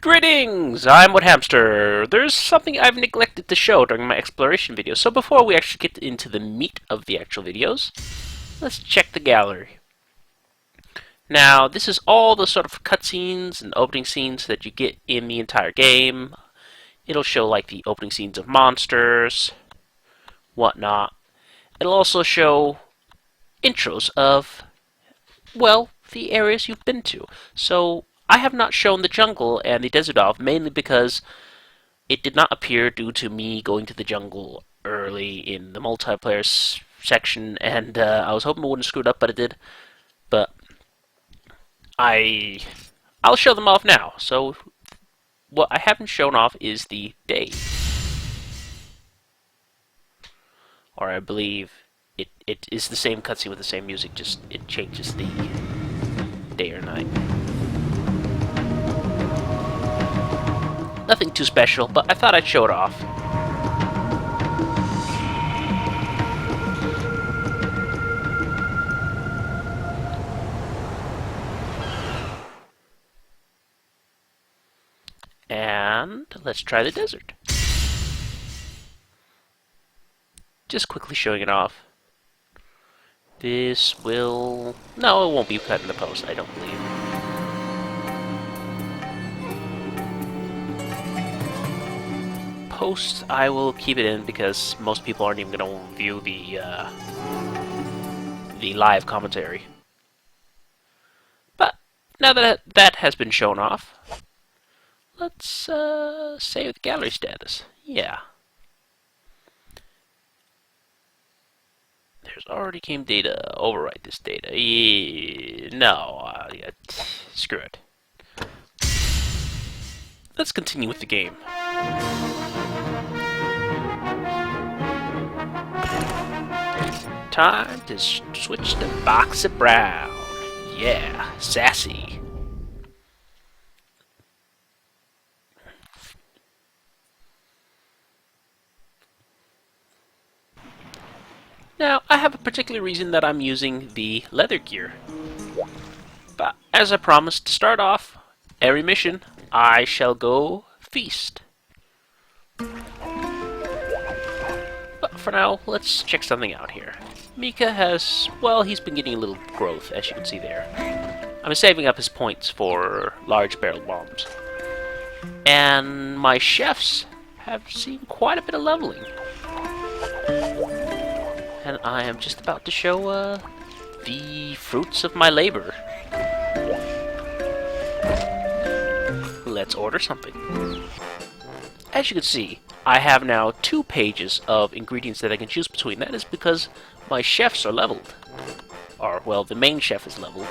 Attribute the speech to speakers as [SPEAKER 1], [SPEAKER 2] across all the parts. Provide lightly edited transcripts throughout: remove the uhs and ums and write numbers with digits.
[SPEAKER 1] Greetings! I'm Hamster. There's something I've neglected to show during my exploration videos, so before we actually get into the meat of the actual videos, let's check the gallery. Now, this is all the sort of cutscenes and opening scenes that you get in the entire game. It'll show like the opening scenes of monsters, whatnot. It'll also show intros of, well, the areas you've been to. So, I have not shown the jungle and the desert off, mainly because it did not appear due to me going to the jungle early in the multiplayer section, and I was hoping it wouldn't screw it up, but it did. But I'll show them off now. So what I haven't shown off is the day, or I believe it is the same cutscene with the same music, just it changes the day or night. Nothing too special, but I thought I'd show it off. And let's try the desert. Just quickly showing it off. This will... No, it won't be cut in the post, I don't believe. Post, I will keep it in because most people aren't even going to view the live commentary. But now that that has been shown off, let's save the gallery status. Yeah. There's already came data. Overwrite this data. No, yeah, screw it. Let's continue with the game. Time to switch to Boxer Brown. Yeah, sassy. Now, I have a particular reason that I'm using the leather gear. But as I promised to start off every mission, I shall go feast. But for now, let's check something out here. Mika has, well, he's been getting a little growth, as you can see there. I'm saving up his points for large barrel bombs. And my chefs have seen quite a bit of leveling. And I am just about to show the fruits of my labor. Let's order something. As you can see, I have now 2 pages of ingredients that I can choose between. That is because my chefs are leveled. Or, well, the main chef is leveled.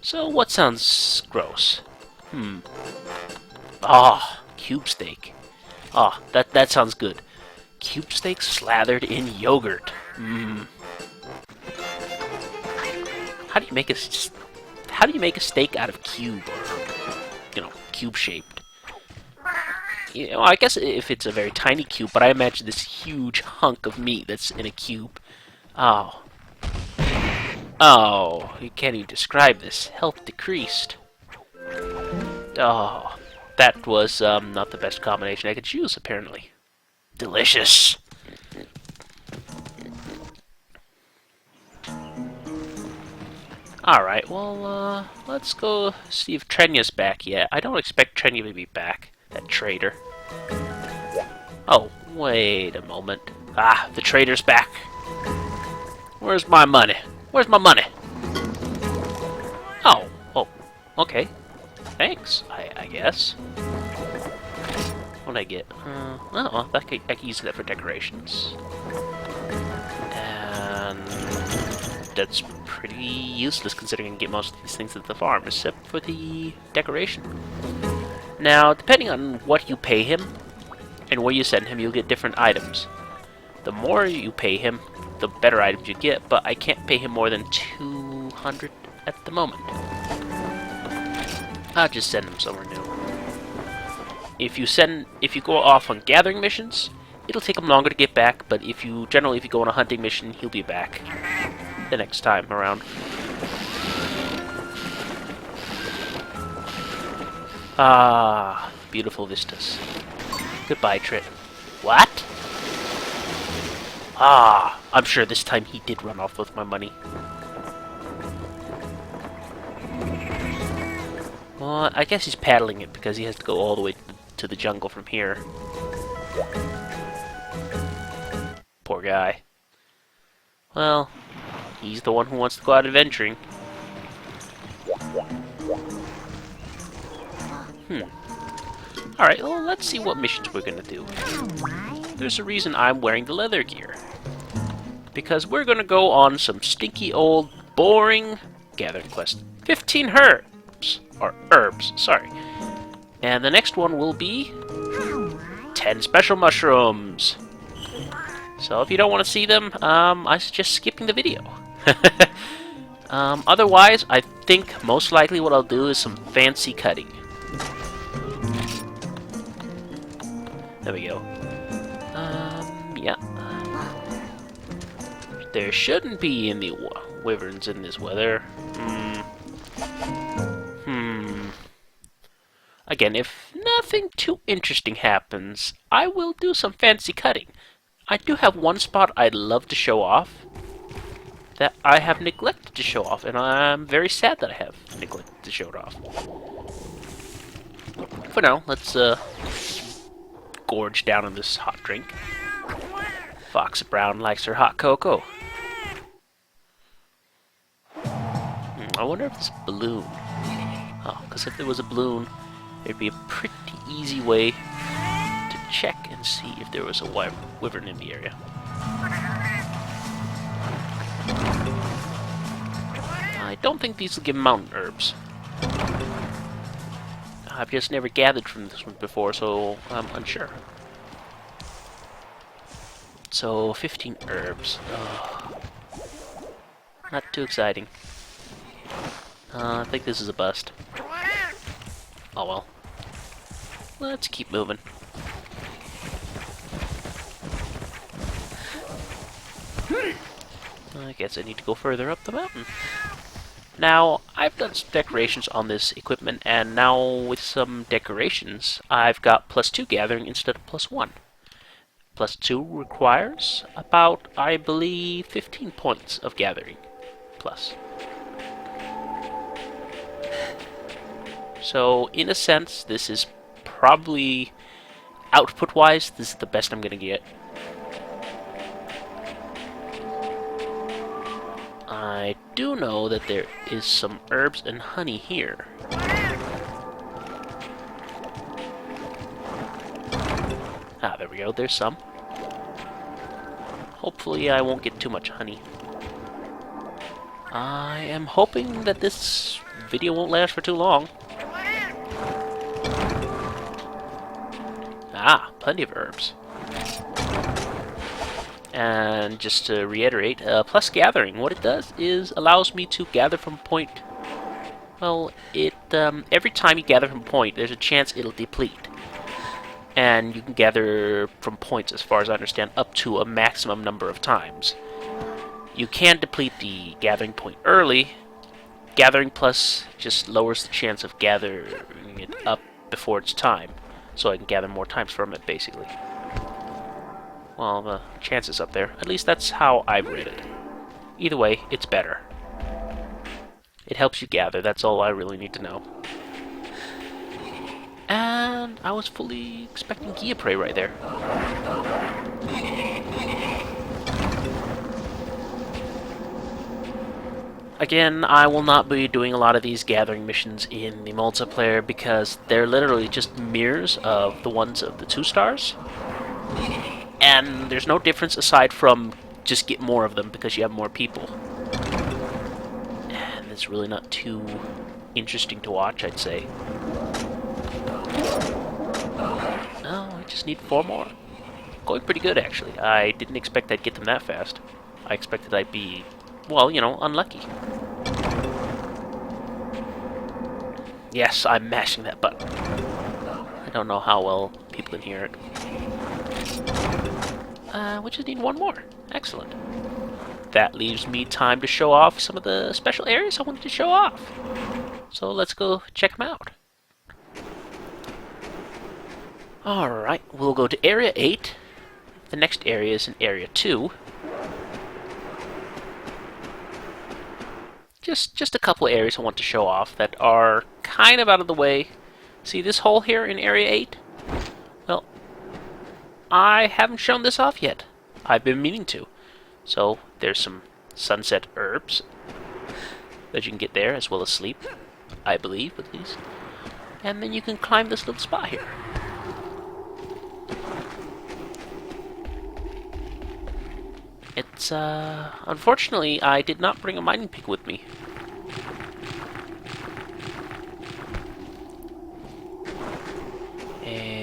[SPEAKER 1] So, what sounds gross? Cube steak. That sounds good. Cube steak slathered in yogurt. How do you make a steak out of cube, or cube shaped? I guess if it's a very tiny cube, but I imagine this huge hunk of meat that's in a cube. Oh, you can't even describe this. Health decreased. Oh, that was not the best combination I could choose, apparently. Delicious. Alright, well, let's go see if Trenya's back yet. I don't expect Trenya to be back. That traitor. Oh, wait a moment. The traitor's back. Where's my money? Where's my money? Oh, okay. Thanks, I guess. What'd I get? I could use that for decorations. And that's pretty useless considering I can get most of these things at the farm, except for the decoration. Now, depending on what you pay him and where you send him, you'll get different items. The more you pay him, the better items you get, but I can't pay him more than 200 at the moment. I'll just send him somewhere new. If you go off on gathering missions, it'll take him longer to get back, but if you go on a hunting mission, he'll be back the next time around. Ah, beautiful vistas. Goodbye, Trit. What? Ah, I'm sure this time he did run off with my money. Well, I guess he's paddling it because he has to go all the way to the jungle from here. Poor guy. Well, he's the one who wants to go out adventuring. Alright, well, let's see what missions we're gonna do. There's a reason I'm wearing the leather gear. Because we're gonna go on some stinky old, boring gathering quest. 15 herbs. Or herbs, sorry. And the next one will be 10 special mushrooms. So if you don't want to see them, I suggest skipping the video. Otherwise, I think most likely what I'll do is some fancy cutting. There we go. Yeah. There shouldn't be any wyverns in this weather. Again, if nothing too interesting happens, I will do some fancy cutting. I do have one spot I'd love to show off that I have neglected to show off, and I'm very sad that I have neglected to show it off. For now, let's gorge down on this hot drink. Fox Brown likes her hot cocoa. I wonder if this balloon... Oh, because if there was a balloon, it'd be a pretty easy way to check and see if there was a wyvern in the area. I don't think these will give mountain herbs. I've just never gathered from this one before, so I'm unsure. So, 15 herbs. Oh, not too exciting. I think this is a bust. Oh well. Let's keep moving. I guess I need to go further up the mountain. Now, I've done some decorations on this equipment, and now with some decorations, I've got +2 gathering instead of +1. +2 requires about, I believe, 15 points of gathering. Plus. So, in a sense, this is probably, output-wise, this is the best I'm going to get. I do know that there is some herbs and honey here. Ah, there we go, there's some. Hopefully I won't get too much honey. I am hoping that this video won't last for too long. Ah, plenty of herbs. And just to reiterate, plus gathering, what it does is allows me to gather from a point. Well, it every time you gather from a point, there's a chance it'll deplete. And you can gather from points, as far as I understand, up to a maximum number of times. You can deplete the gathering point early. Gathering plus just lowers the chance of gathering it up before it's time. So I can gather more times from it, basically. Well, the chance is up there. At least that's how I've read it. Either way, it's better. It helps you gather, that's all I really need to know. And I was fully expecting Giaprey right there. Again, I will not be doing a lot of these gathering missions in the multiplayer because they're literally just mirrors of the ones of the 2 stars. And there's no difference aside from just get more of them because you have more people. And it's really not too interesting to watch, I'd say. No, I just need 4 more. Going pretty good, actually. I didn't expect I'd get them that fast. I expected I'd be, well, you know, unlucky. Yes, I'm mashing that button. I don't know how well people can hear it. We just need 1 more. Excellent. That leaves me time to show off some of the special areas I wanted to show off. So let's go check them out. Alright, we'll go to Area 8. The next area is in Area 2. Just a couple areas I want to show off that are kind of out of the way. See this hole here in Area 8? Well, I haven't shown this off yet. I've been meaning to. So, there's some sunset herbs that you can get there, as well as sleep. I believe, at least. And then you can climb this little spot here. It's, unfortunately, I did not bring a mining pick with me.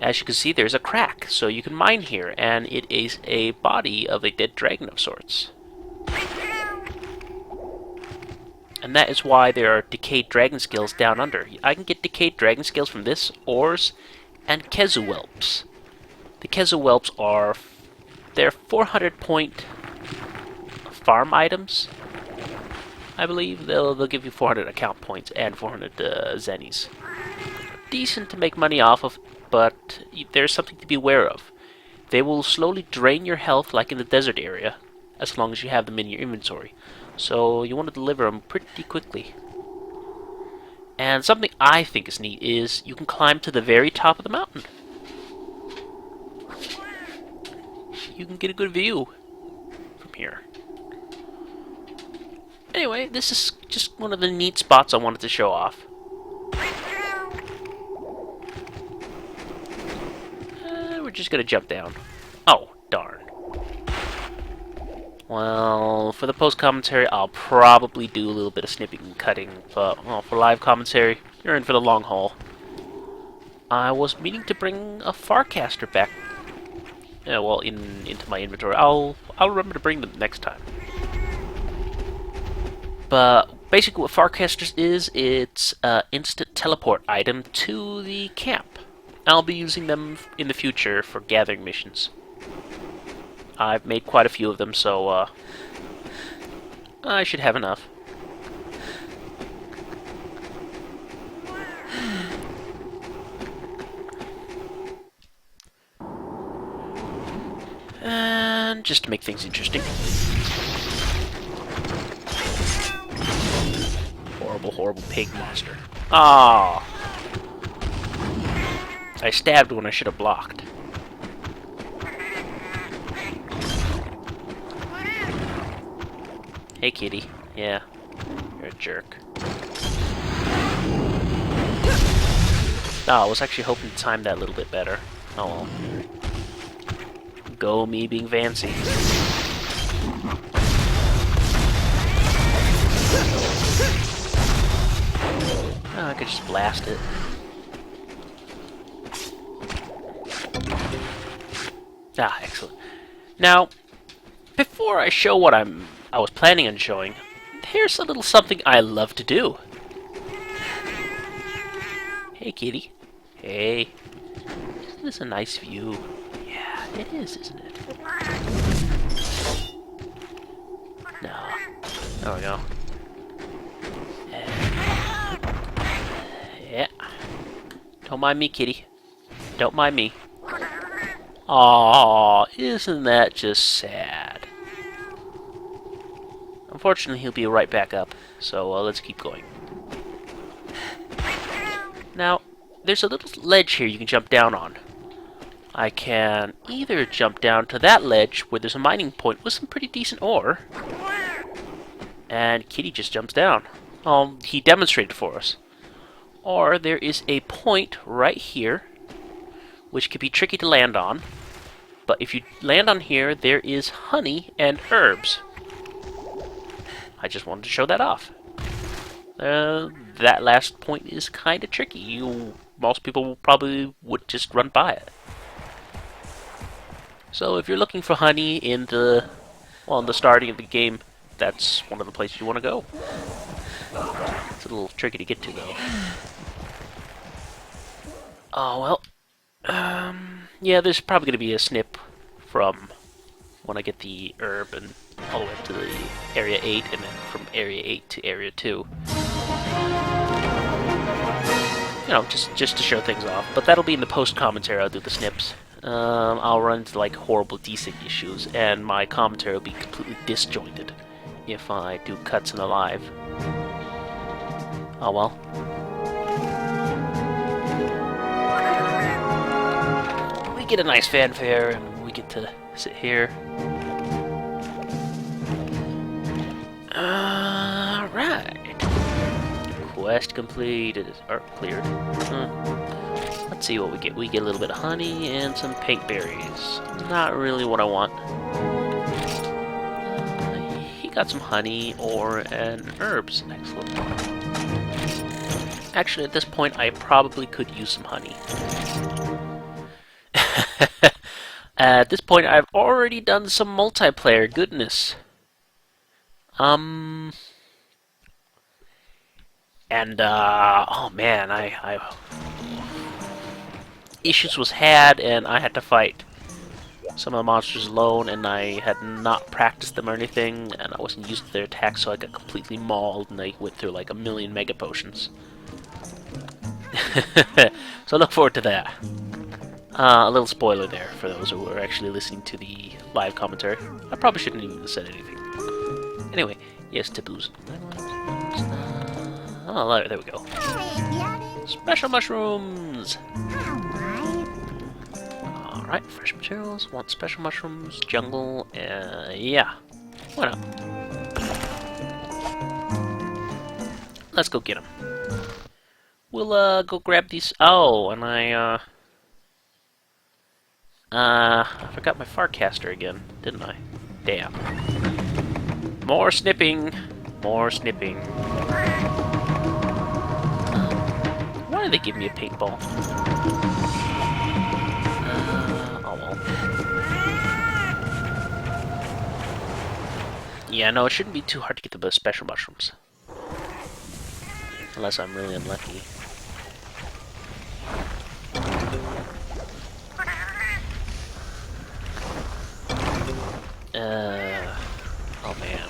[SPEAKER 1] As you can see, there's a crack, so you can mine here, and it is a body of a dead dragon of sorts. And that is why there are decayed dragon scales down under. I can get decayed dragon scales from this, ores, and Kezu whelps. The Kezu whelps are... they're 400 point farm items, I believe. They'll give you 400 account points and 400 zennies. Decent to make money off of, but there's something to be aware of. They will slowly drain your health like in the desert area, as long as you have them in your inventory. So you want to deliver them pretty quickly. And something I think is neat is you can climb to the very top of the mountain. You can get a good view from here. Anyway, this is just one of the neat spots I wanted to show off. We're just gonna jump down. Oh, darn. Well, for the post commentary, I'll probably do a little bit of snipping and cutting, but well, for live commentary, you're in for the long haul. I was meaning to bring a Farcaster back. Well, into my inventory. I'll remember to bring them next time. But basically, what Farcasters is, it's an instant teleport item to the camp. I'll be using them in the future for gathering missions. I've made quite a few of them, so I should have enough. And just to make things interesting. Horrible, horrible pig monster. Ah! I stabbed when I should have blocked. Hey, kitty. Yeah, you're a jerk. Oh, I was actually hoping to time that a little bit better. Oh well. Go me being fancy. Oh, I could just blast it. Ah, excellent. Now, before I show what I was planning on showing, here's a little something I love to do. Hey, kitty. Hey. Isn't this a nice view? Yeah, it is, isn't it? No. There we go. Yeah. Don't mind me, kitty. Don't mind me. Aww, isn't that just sad? Unfortunately, he'll be right back up, so let's keep going. Now, there's a little ledge here you can jump down on. I can either jump down to that ledge where there's a mining point with some pretty decent ore, and Kitty just jumps down. He demonstrated for us. Or there is a point right here, which could be tricky to land on. But if you land on here, there is honey and herbs. I just wanted to show that off. That last point is kind of tricky. Most people probably would just run by it. So if you're looking for honey in the starting of the game, that's one of the places you want to go. It's a little tricky to get to, though. Oh, well. Yeah, there's probably going to be a snip from when I get the herb and all the way up to the Area 8, and then from Area 8 to Area 2. know, just to show things off. But that'll be in the post commentary. I'll do the snips. I'll run into like horrible desync issues, and my commentary will be completely disjointed if I do cuts in the live. Oh well. We get a nice fanfare, and we get to sit here. Alright. Quest completed. Or cleared. Let's see what we get. We get a little bit of honey and some pink berries. Not really what I want. He got some honey and herbs. Excellent. Actually, at this point, I probably could use some honey. At this point, I've already done some multiplayer. Goodness. And, oh man, I issues was had, and I had to fight some of the monsters alone, and I had not practiced them or anything, and I wasn't used to their attacks, so I got completely mauled, and I went through like a million mega potions. So look forward to that. A little spoiler there for those who are actually listening to the live commentary. I probably shouldn't even have said anything. Anyway, yes, taboos. Oh, there we go. Special mushrooms! Alright, fresh materials, want special mushrooms, jungle, yeah. Why not? Let's go get them. We'll, go grab these. Oh, and I forgot my Farcaster again, didn't I? Damn. More snipping! More snipping. Why did they give me a paintball? Oh well. Yeah, no, it shouldn't be too hard to get the special mushrooms. Unless I'm really unlucky. Oh man.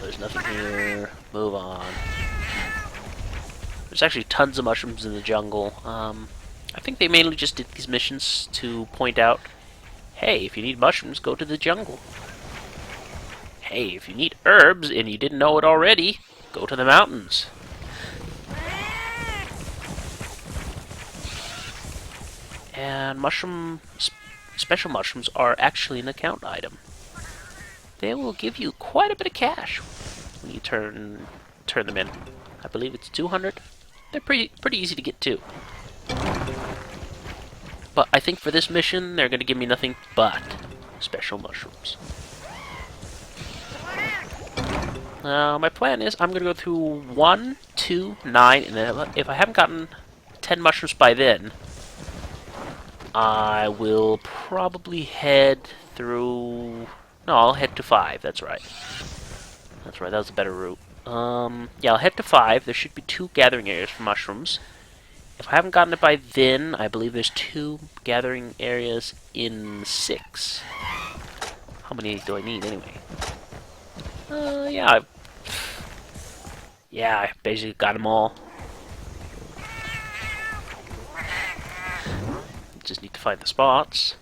[SPEAKER 1] There's nothing here. Move on. There's actually tons of mushrooms in the jungle. I think they mainly just did these missions to point out, hey, if you need mushrooms, go to the jungle. Hey, if you need herbs and you didn't know it already, go to the mountains. And special mushrooms are actually an account item. They will give you quite a bit of cash when you turn them in. I believe it's 200. They're pretty easy to get too. But I think for this mission, they're going to give me nothing but special mushrooms. My plan is I'm going to go through 1, 2, 9, and then if I haven't gotten 10 mushrooms by then, I will probably head through... No, I'll head to 5, that's right. That's right, that was a better route. Yeah, I'll head to 5. There should be 2 gathering areas for mushrooms. If I haven't gotten it by then, I believe there's 2 gathering areas in 6. How many do I need anyway? Yeah, I basically got them all. Just need to find the spots.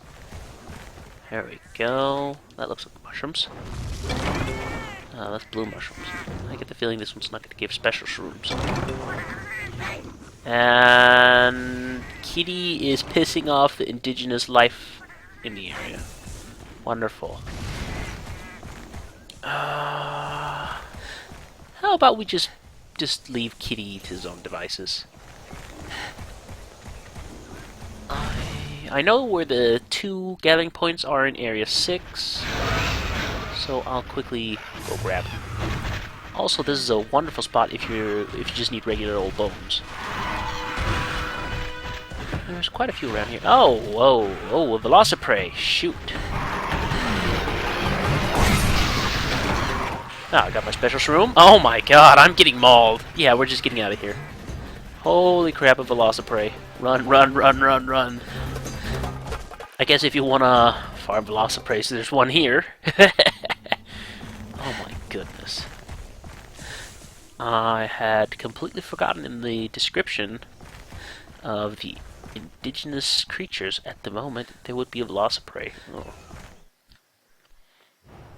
[SPEAKER 1] There we go. That looks like mushrooms. That's blue mushrooms. I get the feeling this one's not going to give special shrooms. And Kitty is pissing off the indigenous life in the area. Wonderful. How about we just leave Kitty to his own devices? I know where the 2 gathering points are in Area 6, so I'll quickly go grab them. Also, this is a wonderful spot if you just need regular old bones. There's quite a few around here. Oh, whoa, oh, a Velociprey, shoot. Ah, I got my special shroom. Oh my god, I'm getting mauled. Yeah, we're just getting out of here. Holy crap, a Velociprey. Run, run, run, run, run. I guess if you want to farm Velociprey, so there's one here. Oh my goodness. I had completely forgotten in the description of the indigenous creatures at the moment there would be a Velociprey. Oh.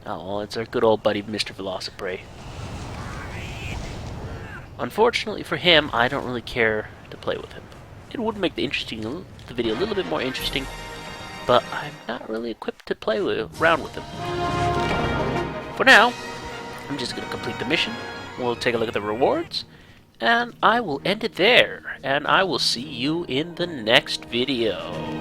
[SPEAKER 1] Oh, it's our good old buddy Mr. Velociprey. Unfortunately for him, I don't really care to play with him. It would make the video a little bit more interesting, but I'm not really equipped to play around with him. For now, I'm just going to complete the mission. We'll take a look at the rewards, and I will end it there. And I will see you in the next video.